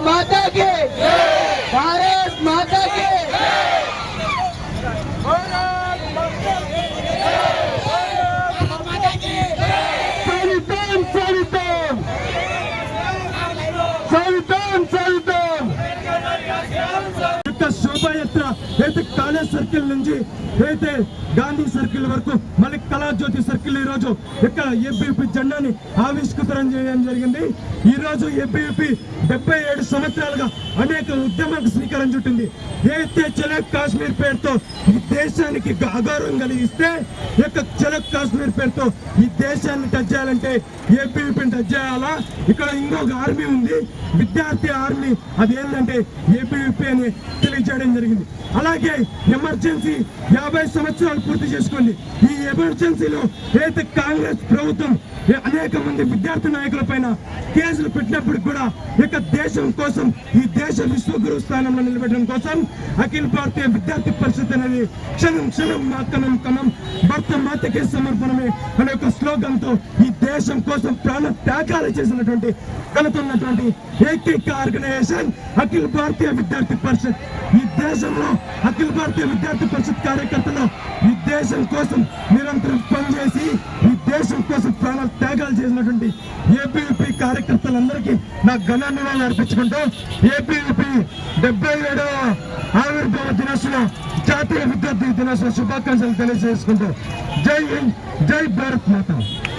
माता की भारत माता की శోభాయాత్ర అయితే కాలేజ్ సర్కిల్ నుంచి అయితే గాంధీ సర్కిల్ వరకు మళ్ళీ కళాజ్యోతి సర్కిల్ ఈ రోజు ఇక్కడ ఏబీవీపీ జెండాని ఆవిష్కృతం చేయడం జరిగింది. ఈ రోజు ఏబీవీపీ 77 సంవత్సరాలుగా అనేక ఉద్యమాలకు శ్రీకారం చుట్టింది. అయితే చలక్ కాశ్మీర్ పేరుతో ఈ దేశానికి అగౌరవం కలిగిస్తే ఇక చలక్ కాశ్మీర్ పేరుతో ఈ దేశాన్ని టచ్ చేయాలంటే ఏబీవీపీని టచ్ చేయాలా. ఇక్కడ ఇంకొక ఆర్మీ ఉంది, విద్యార్థి ఆర్మీ. అది ఏంటంటే ఏబీవీపీ అని తెలియజేయడం జరిగింది. అలాగే ఎమర్జెన్సీ 50 సంవత్సరాలు పూర్తి చేసుకుంది. ఈ ఎమర్జెన్సీలో అయితే కాంగ్రెస్ ప్రభుత్వం అనేక మంది విద్యార్థి నాయకుల పైన కేసులు పెట్టినప్పుడు కూడా ఇక దేశం కోసం, ఈ దేశ విశ్వగురు స్థానంలో నిలబెట్టడం కోసం అఖిల భారతీయ విద్యార్థి పరిషత్ అనేది క్షణం క్షణం మా కణం కణం భర్త మాతకే సమర్పణమే అనే ఒక స్లోగన్ తో ఈ దేశం కోసం ప్రాణ త్యాగాలు చేసినటువంటి ఘనత ఉన్నటువంటి ఏకైక ఆర్గనైజేషన్ అఖిల భారతీయ విద్యార్థి పరిషత్. ఈ దేశంలో అఖిల భారతీయ విద్యార్థి పరిషత్ కార్యకర్తలు ఈ దేశం కోసం నిరంతరం పనిచేసి ఈ దేశం కోసం ప్రాణ త్యాగాలు చేసినటువంటి ఏబీవీపీ కార్యకర్తలందరికీ నా ఘనాన్ని అర్పించుకుంటూ ఏబీవీపీ 77వ ఆవిర్భావ దినోత్సవం, జాతీయ విద్యార్థి దినోత్సవ శుభాకాంక్షలు తెలియజేసుకుంటూ జై హింద్, జై భారత్ మాత.